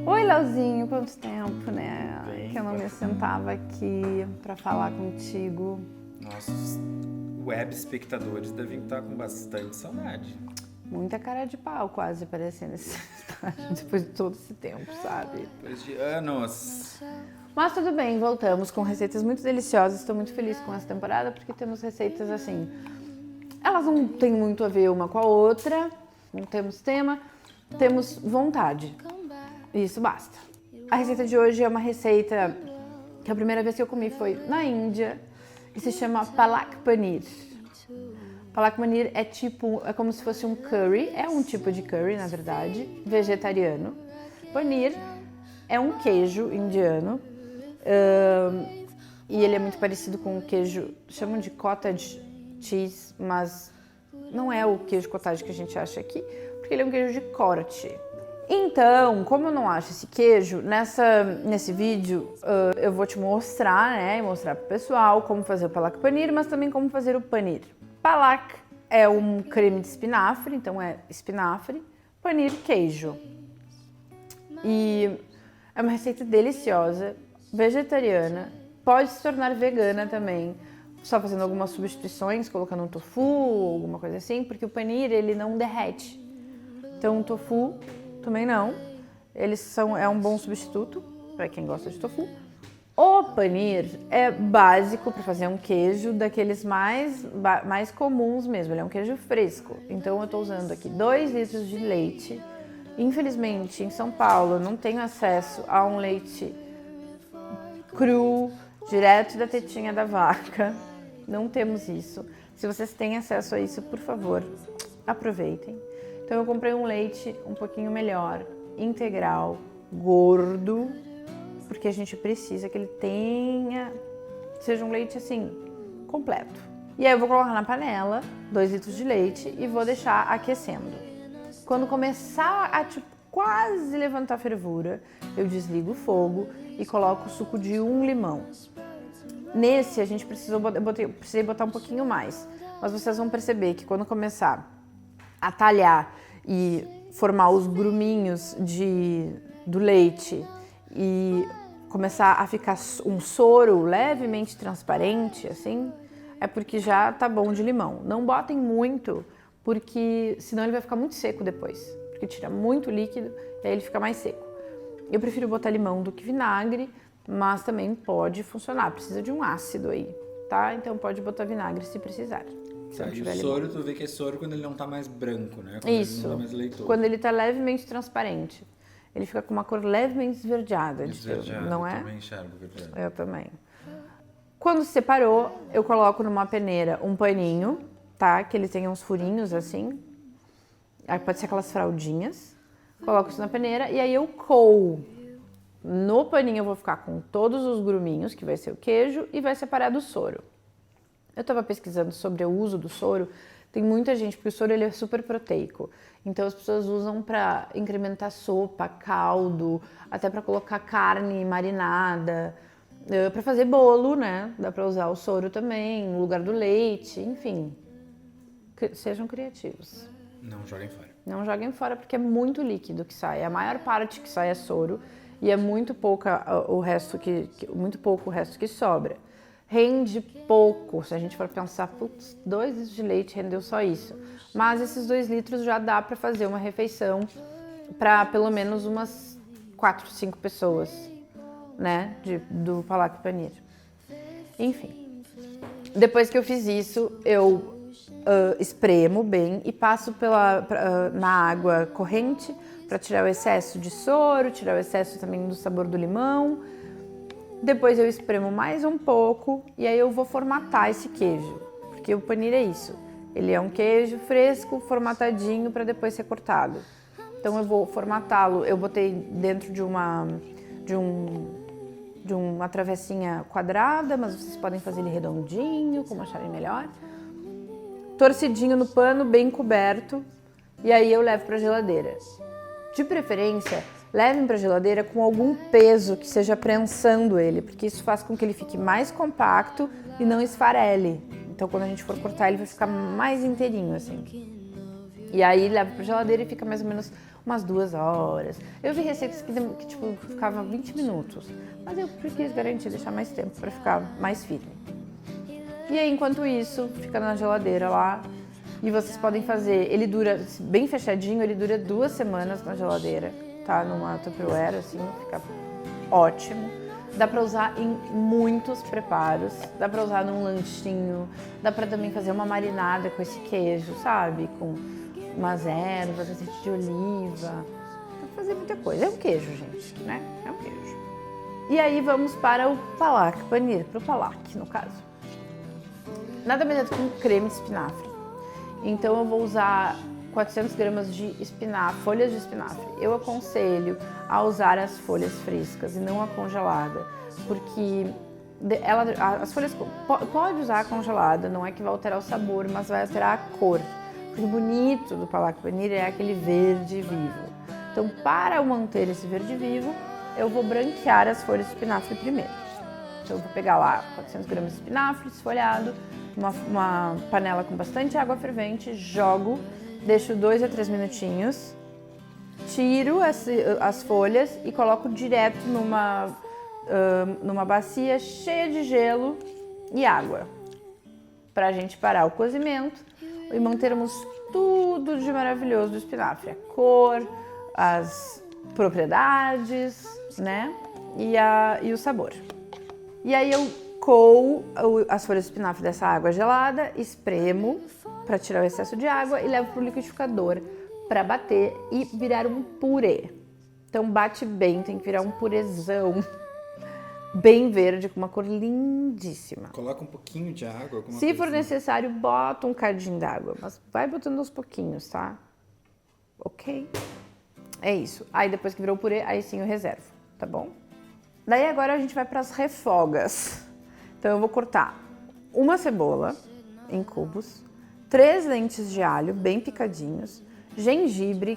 Oi, Leozinho, quanto tempo, né? Bem, que eu não me sentava aqui pra falar contigo. Nossos web espectadores devem estar com bastante saudade. Muita cara de pau quase aparecendo nesse estágio, depois de todo esse tempo, sabe? Depois de anos. Mas tudo bem, voltamos com receitas muito deliciosas. Estou muito feliz com essa temporada porque temos receitas assim. Elas não têm muito a ver uma com a outra, não temos tema, temos vontade. Isso basta. A receita de hoje é uma receita que a primeira vez que eu comi foi na Índia e se chama Palak Paneer. Palak Paneer é como se fosse um curry, é um tipo de curry, na verdade, vegetariano. Paneer é um queijo indiano e ele é muito parecido com o queijo, chamam de cottage cheese, mas não é o queijo cottage que a gente acha aqui, porque ele é um queijo de corte. Então, como eu não acho esse queijo, nesse vídeo eu vou te mostrar, né, e mostrar pro pessoal como fazer o palak paneer, mas também como fazer o paneer. Palak é um creme de espinafre, então é espinafre, paneer, queijo. E é uma receita deliciosa, vegetariana, pode se tornar vegana também, só fazendo algumas substituições, colocando um tofu ou alguma coisa assim, porque o paneer ele não derrete. Então o tofu também não, é um bom substituto para quem gosta de tofu. O paneer é básico para fazer um queijo daqueles mais comuns mesmo, ele é um queijo fresco. Então eu estou usando aqui 2 litros de leite. Infelizmente em São Paulo eu não tenho acesso a um leite cru, direto da tetinha da vaca, não temos isso. Se vocês têm acesso a isso, por favor, aproveitem. Então eu comprei um leite um pouquinho melhor, integral, gordo, porque a gente precisa que ele seja um leite assim, completo. E aí eu vou colocar na panela 2 litros de leite e vou deixar aquecendo. Quando começar a quase levantar a fervura, eu desligo o fogo e coloco o suco de 1 limão. Nesse a gente precisei botar um pouquinho mais, mas vocês vão perceber que quando começar a talhar e formar os gruminhos do leite e começar a ficar um soro levemente transparente, assim, é porque já tá bom de limão. Não botem muito, porque senão ele vai ficar muito seco depois, porque tira muito líquido e aí ele fica mais seco. Eu prefiro botar limão do que vinagre, mas também pode funcionar, precisa de um ácido aí, tá? Então pode botar vinagre se precisar. E o soro, tu vê que é soro quando ele não tá mais branco, né? Quando Isso, ele não tá mais leitoso. Quando ele tá levemente transparente. Ele fica com uma cor levemente esverdeada, não é? Eu também enxergo verdade. Eu também. Quando separou, eu coloco numa peneira um paninho, tá? Que ele tenha uns furinhos assim. Aí pode ser aquelas fraldinhas. Coloco isso na peneira e aí eu coo. No paninho eu vou ficar com todos os gruminhos, que vai ser o queijo, e vai separar do soro. Eu estava pesquisando sobre o uso do soro, tem muita gente, porque o soro ele é super proteico, então as pessoas usam para incrementar sopa, caldo, até para colocar carne marinada, para fazer bolo, né? Dá para usar o soro também, no lugar do leite, enfim, sejam criativos. Não joguem fora. Não joguem fora porque é muito líquido que sai, a maior parte que sai é soro e é muito pouco o resto que sobra. Rende pouco, se a gente for pensar, 2 litros de leite rendeu só isso. Mas esses 2 litros já dá para fazer uma refeição para pelo menos umas 4, 5 pessoas, né, do Palak Paneer. Enfim, depois que eu fiz isso, eu espremo bem e passo na água corrente para tirar o excesso de soro, tirar o excesso também do sabor do limão. Depois eu espremo mais um pouco e aí eu vou formatar esse queijo, porque o paneer é isso, ele é um queijo fresco, formatadinho para depois ser cortado. Então eu vou formatá-lo, eu botei dentro de uma travessinha quadrada, mas vocês podem fazer ele redondinho, como acharem melhor. Torcidinho no pano, bem coberto, e aí eu levo para a geladeira. De preferência, levem para a geladeira com algum peso que seja prensando ele, porque isso faz com que ele fique mais compacto e não esfarele. Então quando a gente for cortar ele vai ficar mais inteirinho assim. E aí leva para a geladeira e fica mais ou menos umas 2 horas. Eu vi receitas que tipo, ficava 20 minutos, mas eu quis garantir deixar mais tempo para ficar mais firme. E aí, enquanto isso, fica na geladeira lá. E vocês podem fazer, ele dura bem fechadinho, ele dura 2 semanas na geladeira, tá? Numa Tupperware, assim, fica ótimo. Dá pra usar em muitos preparos, dá pra usar num lanchinho, dá pra também fazer uma marinada com esse queijo, sabe? Com umas ervas, azeite de oliva, dá pra fazer muita coisa. É um queijo, gente, né? É um queijo. E aí vamos para o palak paneer, pro palak, no caso. Nada mais é do que um creme de espinafre. Então eu vou usar 400 gramas de espinafre, folhas de espinafre. Eu aconselho a usar as folhas frescas e não a congelada, porque as folhas pode usar a congelada, não é que vai alterar o sabor, mas vai alterar a cor. Porque o bonito do palak paneer é aquele verde vivo. Então, para manter esse verde vivo, eu vou branquear as folhas de espinafre primeiro. Então eu vou pegar lá 400 gramas de espinafre desfolhado, uma panela com bastante água fervente, jogo, deixo 2 a 3 minutinhos, tiro as folhas e coloco direto numa bacia cheia de gelo e água, para a gente parar o cozimento e mantermos tudo de maravilhoso do espinafre, a cor, as propriedades, né, e o sabor. E aí eu coo as folhas de espinafre dessa água gelada, espremo para tirar o excesso de água e levo para o liquidificador para bater e virar um purê. Então bate bem, tem que virar um purezão bem verde com uma cor lindíssima. Coloca um pouquinho de água, alguma Se coisa for assim. necessário, bota um cadinho d'água, mas vai botando aos pouquinhos, tá? Ok? É isso. Aí depois que virou o purê, aí sim eu reservo, tá bom? Daí agora a gente vai para as refogas. Então eu vou cortar uma cebola em cubos, 3 dentes de alho bem picadinhos, gengibre,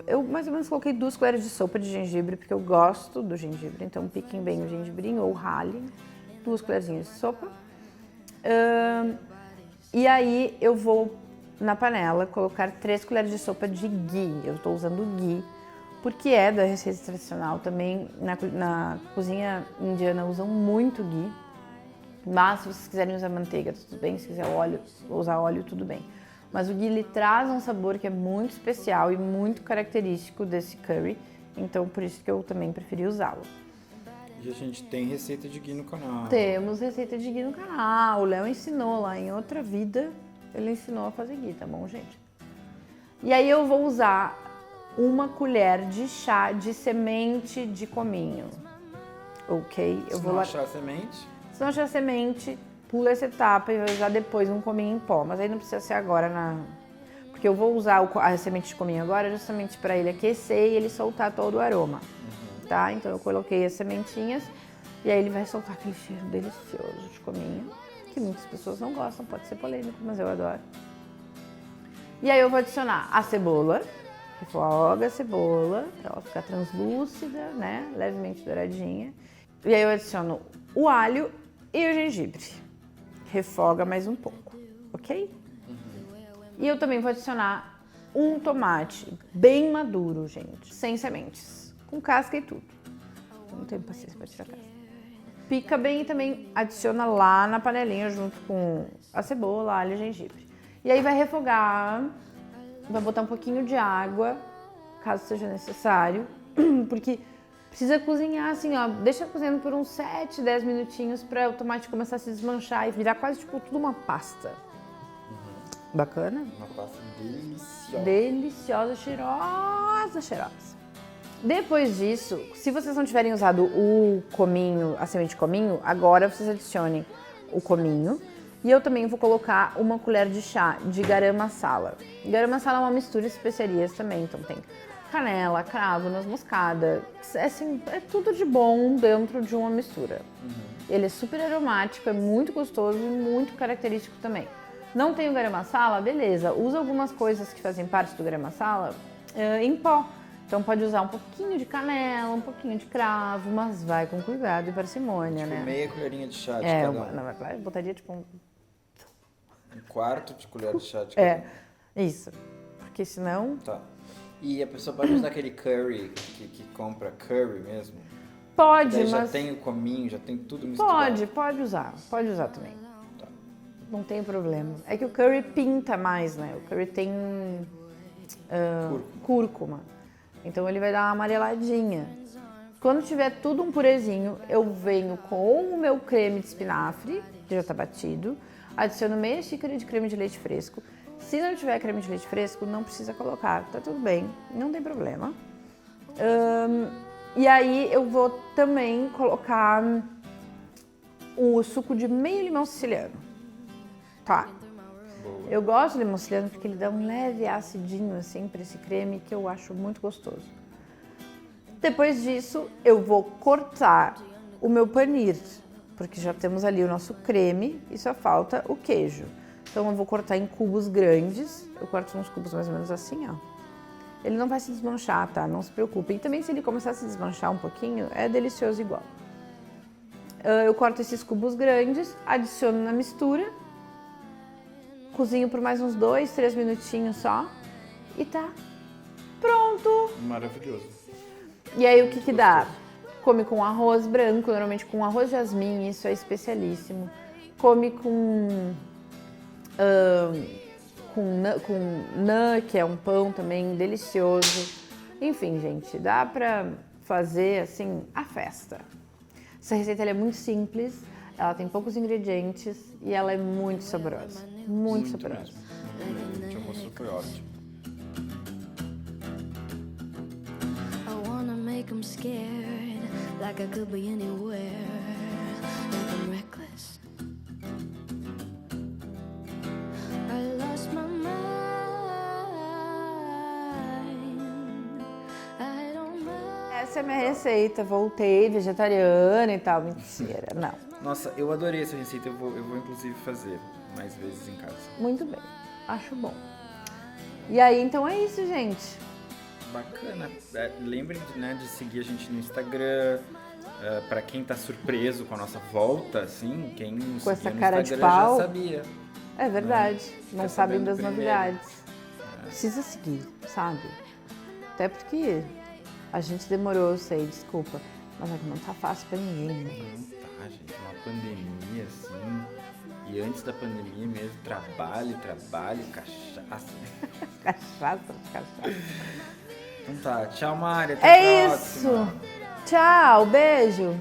eu mais ou menos coloquei 2 colheres de sopa de gengibre, porque eu gosto do gengibre, então piquem bem o gengibrinho ou ralhem, 2 colherzinhas de sopa. E aí eu vou na panela colocar 3 colheres de sopa de ghee, eu estou usando ghee, porque é da receita tradicional também, na cozinha indiana usam muito ghee, mas se vocês quiserem usar manteiga, tudo bem, se quiser usar óleo, tudo bem. Mas o ghee ele traz um sabor que é muito especial e muito característico desse curry, então por isso que eu também preferi usá-lo. E a gente tem receita de ghee no canal. Temos receita de ghee no canal, o Léo ensinou lá em outra vida, ele ensinou a fazer ghee, tá bom, gente? E aí eu vou usar 1 colher de chá de semente de cominho, ok? Se não achar semente... Se não achar semente, pula essa etapa e vai usar depois um cominho em pó. Mas aí não precisa ser agora, porque eu vou usar a semente de cominho agora justamente para ele aquecer e ele soltar todo o aroma, tá? Então eu coloquei as sementinhas e aí ele vai soltar aquele cheiro delicioso de cominho, que muitas pessoas não gostam, pode ser polêmico, mas eu adoro. E aí eu vou adicionar a cebola, refoga a cebola, pra ela ficar translúcida, né? Levemente douradinha. E aí eu adiciono o alho e o gengibre. Refoga mais um pouco, ok? E eu também vou adicionar um tomate bem maduro, gente, sem sementes, com casca e tudo. Eu não tenho paciência para tirar a casca. Pica bem e também adiciona lá na panelinha junto com a cebola, alho e gengibre. E aí vai refogar, vai botar um pouquinho de água, caso seja necessário, porque precisa cozinhar assim, ó, deixa cozinhando por uns 7, 10 minutinhos para o tomate começar a se desmanchar e virar quase tipo tudo uma pasta. Bacana? Uma pasta deliciosa. Deliciosa, cheirosa. Depois disso, se vocês não tiverem usado o cominho, a semente de cominho, agora vocês adicionem o cominho. E eu também vou colocar 1 colher de chá de garam masala. Garam masala é uma mistura de especiarias também, então tem canela, cravo, noz moscada, assim, é tudo de bom dentro de uma mistura. Ele é super aromático, é muito gostoso e muito característico também. Não tem o garam masala? Beleza, usa algumas coisas que fazem parte do garam masala em pó. Então pode usar um pouquinho de canela, um pouquinho de cravo, mas vai com cuidado e parcimônia, tipo, né? meia colherinha de chá de cada um. Na verdade, eu botaria tipo um 1/4 de colher de chá de cada um. isso. Porque senão... Tá. E a pessoa pode usar aquele curry que compra curry mesmo? Pode, Daí já mas... tem o cominho, já tem tudo misturado. Pode usar também. Não tem problema. É que o curry pinta mais, né? O curry tem cúrcuma. Então ele vai dar uma amareladinha. Quando tiver tudo um purezinho, eu venho com o meu creme de espinafre, que já tá batido, adiciono meia xícara de creme de leite fresco. Se não tiver creme de leite fresco, não precisa colocar, tá tudo bem, não tem problema. E aí eu vou também colocar o suco de meio limão siciliano, tá? Boa. Eu gosto de limão siciliano porque ele dá um leve acidinho assim para esse creme que eu acho muito gostoso. Depois disso, eu vou cortar o meu panir, porque já temos ali o nosso creme e só falta o queijo. Então eu vou cortar em cubos grandes, eu corto uns cubos mais ou menos assim, ó. Ele não vai se desmanchar, tá? Não se preocupem. E também se ele começar a se desmanchar um pouquinho, é delicioso igual. Eu corto esses cubos grandes, adiciono na mistura, cozinho por mais uns 2, 3 minutinhos só e tá pronto! Maravilhoso. E aí o que dá? Come com arroz branco, normalmente com arroz jasmim, isso é especialíssimo. Come com nã, que é um pão também delicioso. Enfim, gente, dá pra fazer assim a festa. Essa receita ela é muito simples, ela tem poucos ingredientes e ela é muito saborosa. Muito saborosa. Mesmo. O almoço foi ótimo. Make 'em scared, like I could be anywhere, like I'm reckless. I lost my mind. I don't know. Essa é a minha receita, voltei vegetariana e tal, mentira, não. Nossa, eu adorei essa receita, eu vou inclusive fazer mais vezes em casa. Muito bem, acho bom. E aí, então é isso, gente. Bacana. Lembrem de seguir a gente no Instagram. Pra quem tá surpreso com a nossa volta, assim, quem nos Com essa seguia no cara de Instagram pau. já sabia. É verdade, não Fica sabem sabendo das primeiro. novidades. Precisa seguir, sabe? Até porque a gente demorou, eu sei, desculpa. Mas é que não tá fácil pra ninguém, né? Não tá, gente. Uma pandemia, assim. E antes da pandemia mesmo, trabalho, cachaça. Cachaça. Então tá, tchau, Mari. Até a É próxima. isso! Tchau, beijo!